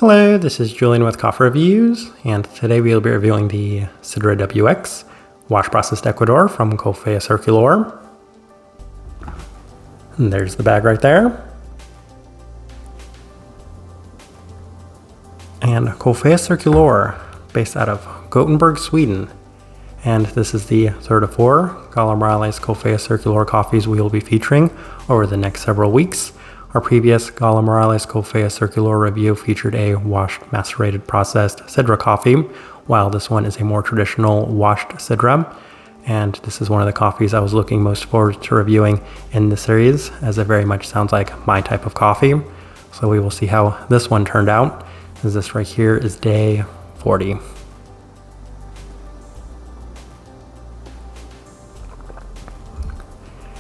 Hello, this is Julian with Coffea Reviews, and today we'll be reviewing the Sidra WX wash processed Ecuador from Coffea Circulor. And there's the bag right there. And Coffea Circulor, based out of Gothenburg, Sweden. And this is the third of four Gala Morales Coffea Circulor coffees we will be featuring over the next several weeks. Our previous Gala Morales Coffea Circulor review featured a washed, macerated, processed Sidra coffee, while this one is a more traditional washed Sidra. And this is one of the coffees I was looking most forward to reviewing in the series, as it very much sounds like my type of coffee. So we will see how this one turned out, as this right here is day 40.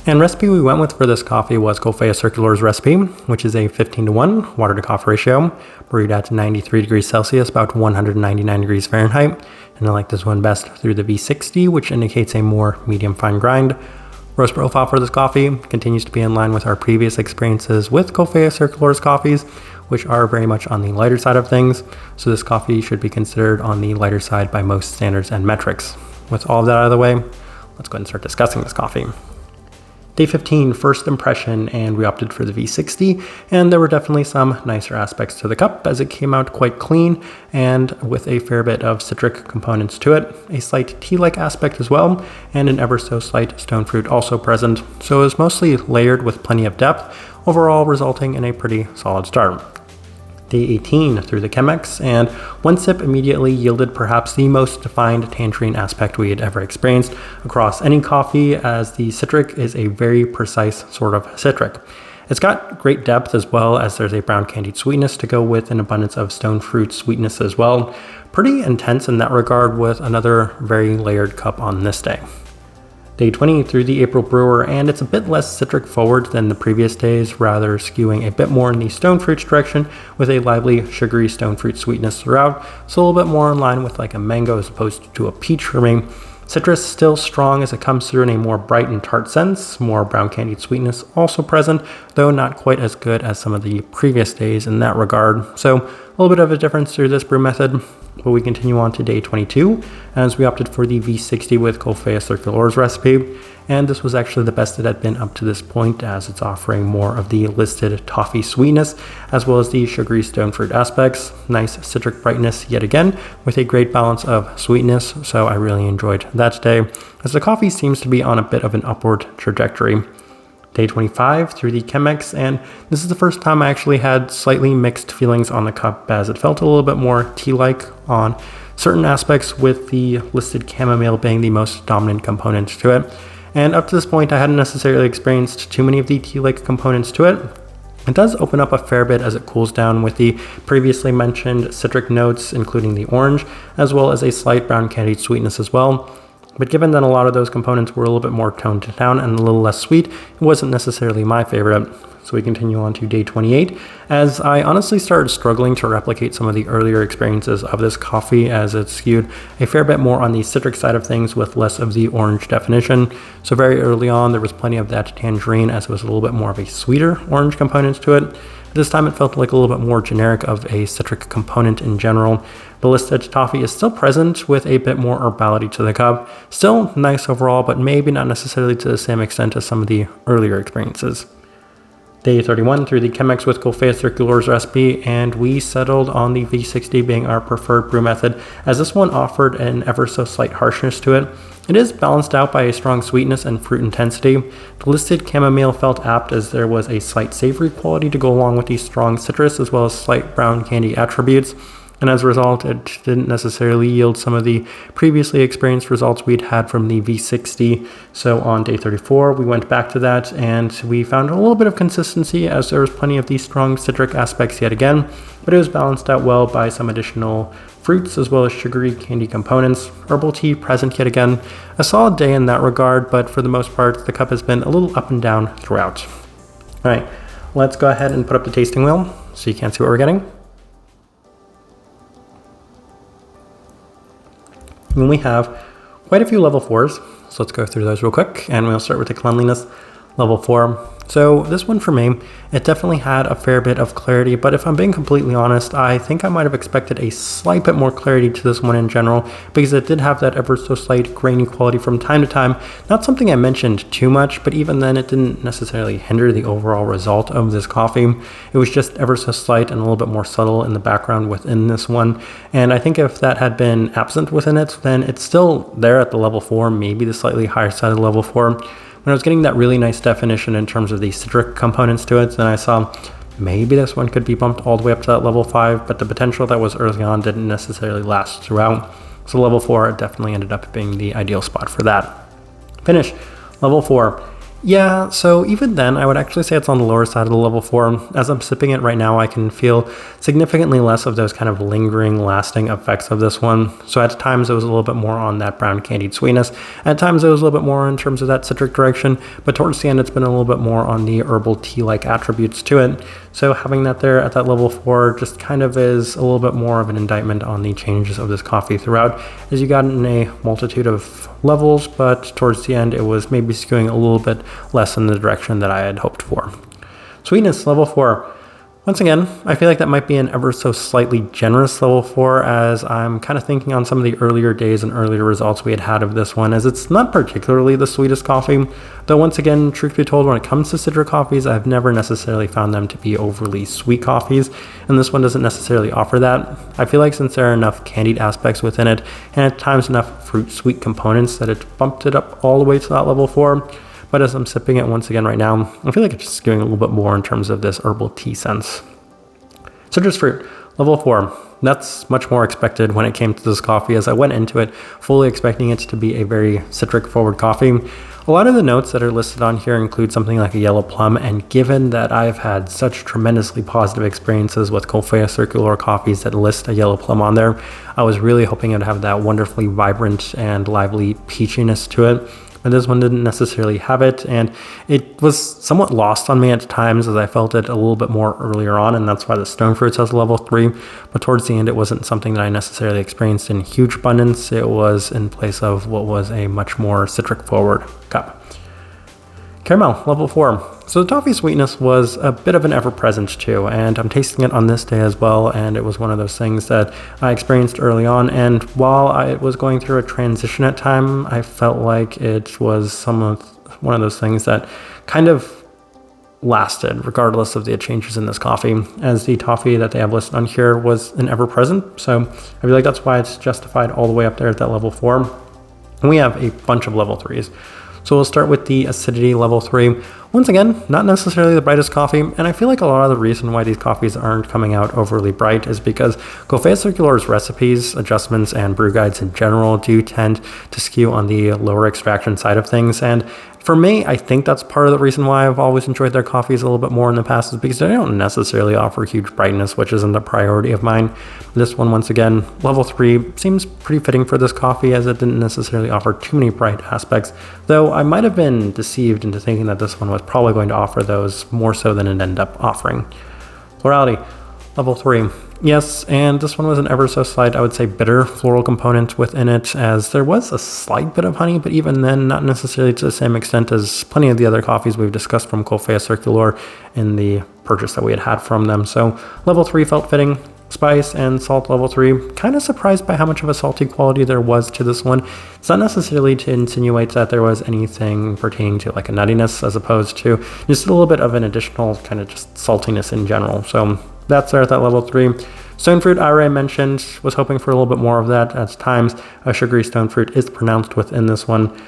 And recipe we went with for this coffee was Coffea Circulor's recipe, which is a 15:1 water to coffee ratio, brewed at 93 degrees Celsius, about 199 degrees Fahrenheit. And I like this one best through the V60, which indicates a more medium fine grind. Roast profile for this coffee continues to be in line with our previous experiences with Coffea Circulor's coffees, which are very much on the lighter side of things. So this coffee should be considered on the lighter side by most standards and metrics. With all of that out of the way, let's go ahead and start discussing this coffee. Day 15, first impression, and we opted for the V60, and there were definitely some nicer aspects to the cup as it came out quite clean and with a fair bit of citric components to it, a slight tea-like aspect as well, and an ever so slight stone fruit also present, so it was mostly layered with plenty of depth, overall resulting in a pretty solid start. Day 18 through the Chemex, and one sip immediately yielded perhaps the most defined tangerine aspect we had ever experienced across any coffee, as the citric is a very precise sort of citric. It's got great depth, as well as there's a brown candied sweetness to go with an abundance of stone fruit sweetness as well. Pretty intense in that regard, with another very layered cup on this day. Day 20 through the April brewer, and it's a bit less citric forward than the previous days, rather skewing a bit more in the stone fruits direction with a lively sugary stone fruit sweetness throughout, so a little bit more in line with like a mango as opposed to a peach for me. Citrus still strong as it comes through in a more bright and tart sense, more brown candied sweetness also present, though not quite as good as some of the previous days in that regard. So a little bit of a difference through this brew method. But we continue on to day 22, as we opted for the V60 with Coffea Circulor's recipe, and this was actually the best it had been up to this point, as it's offering more of the listed toffee sweetness, as well as the sugary stone fruit aspects. Nice citric brightness yet again, with a great balance of sweetness, so I really enjoyed that day, as the coffee seems to be on a bit of an upward trajectory. Day 25 through the Chemex, and this is the first time I actually had slightly mixed feelings on the cup, as it felt a little bit more tea-like on certain aspects, with the listed chamomile being the most dominant component to it. And up to this point, I hadn't necessarily experienced too many of the tea-like components to it. It does open up a fair bit as it cools down with the previously mentioned citric notes, including the orange, as well as a slight brown candied sweetness as well. But given that a lot of those components were a little bit more toned down and a little less sweet, it wasn't necessarily my favorite. So we continue on to day 28, as I honestly started struggling to replicate some of the earlier experiences of this coffee, as it skewed a fair bit more on the citric side of things with less of the orange definition. So very early on, there was plenty of that tangerine, as it was a little bit more of a sweeter orange component to it. This time it felt like a little bit more generic of a citric component in general. The listed toffee is still present with a bit more herbality to the cup. Still nice overall, but maybe not necessarily to the same extent as some of the earlier experiences. Day 31 through the Chemex with Coffea Circulor's recipe, and we settled on the V60 being our preferred brew method, as this one offered an ever so slight harshness to it. It is balanced out by a strong sweetness and fruit intensity. The listed chamomile felt apt, as there was a slight savory quality to go along with the strong citrus, as well as slight brown candy attributes. And as a result, it didn't necessarily yield some of the previously experienced results we'd had from the V60. So on day 34, we went back to that, and we found a little bit of consistency, as there was plenty of these strong citric aspects yet again, but it was balanced out well by some additional fruits as well as sugary candy components. Herbal tea present yet again. A solid day in that regard, but for the most part, the cup has been a little up and down throughout. All right, let's go ahead and put up the tasting wheel so you can see what we're getting. And we have quite a few level 4s, so let's go through those real quick, and we'll start with the cleanliness level 4. So this one for me, it definitely had a fair bit of clarity, but if I'm being completely honest, I think I might have expected a slight bit more clarity to this one in general, because it did have that ever so slight grainy quality from time to time. Not something I mentioned too much, but even then it didn't necessarily hinder the overall result of this coffee. It was just ever so slight and a little bit more subtle in the background within this one. And I think if that had been absent within it, then it's still there at the level 4, maybe the slightly higher side of level 4. When I was getting that really nice definition in terms of the citric components to it, then I saw maybe this one could be bumped all the way up to that level 5, but the potential that was early on didn't necessarily last throughout. So level 4 definitely ended up being the ideal spot for that. Finish, level 4. Yeah, so even then, I would actually say it's on the lower side of the level 4. As I'm sipping it right now, I can feel significantly less of those kind of lingering, lasting effects of this one. So at times, it was a little bit more on that brown candied sweetness. At times, it was a little bit more in terms of that citric direction. But towards the end, it's been a little bit more on the herbal tea-like attributes to it. So having that there at that level 4 just kind of is a little bit more of an indictment on the changes of this coffee throughout, as you got in a multitude of levels, but towards the end, it was maybe skewing a little bit less in the direction that I had hoped for. Sweetness, level 4. Once again, I feel like that might be an ever so slightly generous level 4, as I'm kind of thinking on some of the earlier days and earlier results we had of this one, as it's not particularly the sweetest coffee. Though once again, truth be told, when it comes to Sidra coffees, I've never necessarily found them to be overly sweet coffees, and this one doesn't necessarily offer that. I feel like since there are enough candied aspects within it, and at times enough fruit sweet components, that it bumped it up all the way to that level 4. But as I'm sipping it once again right now, I feel like it's just giving a little bit more in terms of this herbal tea sense. Citrus fruit, level 4. That's much more expected when it came to this coffee, as I went into it fully expecting it to be a very citric forward coffee. A lot of the notes that are listed on here include something like a yellow plum, and given that I've had such tremendously positive experiences with Coffea Circulor coffees that list a yellow plum on there, I was really hoping it would have that wonderfully vibrant and lively peachiness to it. But this one didn't necessarily have it, and it was somewhat lost on me at times as I felt it a little bit more earlier on, and that's why the stone fruits has a level 3. But towards the end, it wasn't something that I necessarily experienced in huge abundance. It was in place of what was a much more citric forward cup. Caramel, level 4. So the toffee sweetness was a bit of an ever-present too, and I'm tasting it on this day as well, and it was one of those things that I experienced early on, and while I was going through a transition at time, I felt like it was one of those things that kind of lasted regardless of the changes in this coffee, as the toffee that they have listed on here was an ever-present, so I feel like that's why it's justified all the way up there at that level 4. And we have a bunch of level 3s. So we'll start with the acidity level 3. Once again, not necessarily the brightest coffee, and I feel like a lot of the reason why these coffees aren't coming out overly bright is because Coffea Circular's recipes, adjustments, and brew guides in general do tend to skew on the lower extraction side of things, and for me, I think that's part of the reason why I've always enjoyed their coffees a little bit more in the past, is because they don't necessarily offer huge brightness, which isn't a priority of mine. This one, once again, level 3, seems pretty fitting for this coffee, as it didn't necessarily offer too many bright aspects, though I might have been deceived into thinking that this one was probably going to offer those more so than it ended up offering. Florality, level 3. Yes, and this one was an ever so slight, I would say, bitter floral component within it, as there was a slight bit of honey, but even then, not necessarily to the same extent as plenty of the other coffees we've discussed from Coffea Circulor in the purchase that we had from them. So level 3 felt fitting. Spice and salt level 3, kind of surprised by how much of a salty quality there was to this one. It's not necessarily to insinuate that there was anything pertaining to like a nuttiness, as opposed to just a little bit of an additional kind of just saltiness in general. So that's there at that level 3. Stone fruit, I already mentioned, was hoping for a little bit more of that. At times, a sugary stone fruit is pronounced within this one.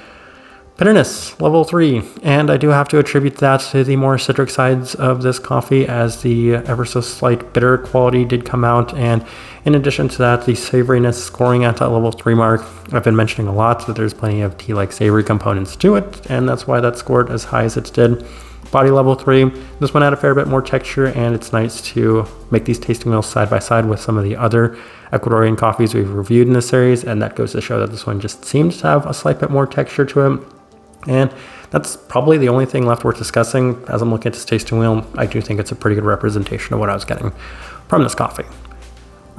Bitterness, level 3, and I do have to attribute that to the more citric sides of this coffee, as the ever so slight bitter quality did come out, and in addition to that, the savoriness scoring at that level 3 mark. I've been mentioning a lot that there's plenty of tea-like savory components to it, and that's why that scored as high as it did. Body level 3, this one had a fair bit more texture, and it's nice to make these tasting wheels side by side with some of the other Ecuadorian coffees we've reviewed in this series, and that goes to show that this one just seems to have a slight bit more texture to it. And that's probably the only thing left worth discussing. As I'm looking at this tasting wheel, I do think it's a pretty good representation of what I was getting from this coffee.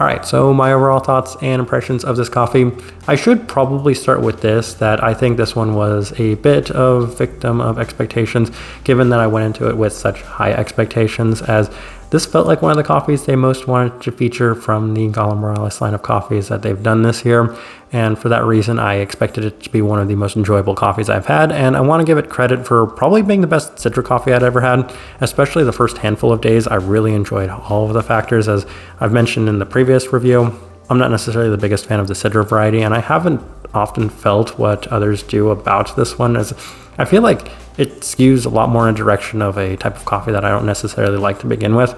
All right, so my overall thoughts and impressions of this coffee. I should probably start with this, that I think this one was a bit of victim of expectations, given that I went into it with such high expectations, as this felt like one of the coffees they most wanted to feature from the Gala Morales line of coffees that they've done this year. And for that reason, I expected it to be one of the most enjoyable coffees I've had. And I want to give it credit for probably being the best Sidra coffee I'd ever had, especially the first handful of days. I really enjoyed all of the factors. As I've mentioned in the previous review, I'm not necessarily the biggest fan of the Sidra variety, and I haven't often felt what others do about this one, as I feel like it skews a lot more in a direction of a type of coffee that I don't necessarily like to begin with.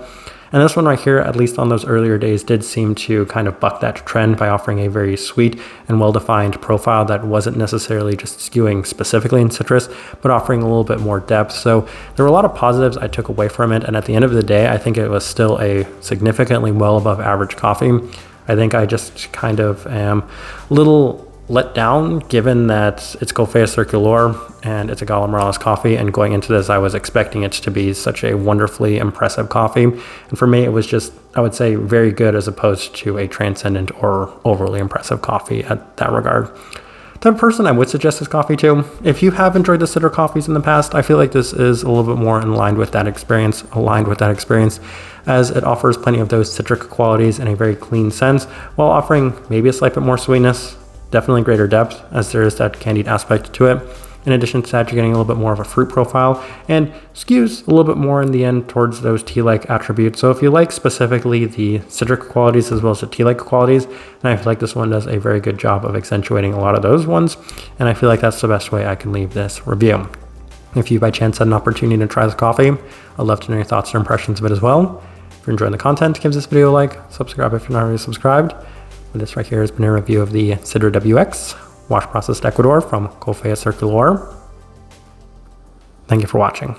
And this one right here, at least on those earlier days, did seem to kind of buck that trend by offering a very sweet and well-defined profile that wasn't necessarily just skewing specifically in citrus, but offering a little bit more depth. So there were a lot of positives I took away from it, and at the end of the day, I think it was still a significantly well above average coffee. I think I just kind of am a little let down, given that it's Coffea Circulor and it's a Gala Morales coffee, and going into this I was expecting it to be such a wonderfully impressive coffee, and for me it was just, I would say, very good as opposed to a transcendent or overly impressive coffee at that regard. The person I would suggest this coffee to, if you have enjoyed the Sidra coffees in the past, I feel like this is a little bit more in line with that experience, as it offers plenty of those citric qualities in a very clean sense, while offering maybe a slight bit more sweetness, definitely greater depth, as there is that candied aspect to it. In addition to that, you're getting a little bit more of a fruit profile, and skews a little bit more in the end towards those tea-like attributes. So if you like specifically the citric qualities as well as the tea-like qualities, then I feel like this one does a very good job of accentuating a lot of those ones, and I feel like that's the best way I can leave this review. If you by chance had an opportunity to try this coffee, I'd love to know your thoughts or impressions of it as well. If you're enjoying the content, give this video a like, subscribe if you're not already subscribed. This right here has been a review of the Sidra WX wash processed Ecuador from Coffea Circulor. Thank you for watching.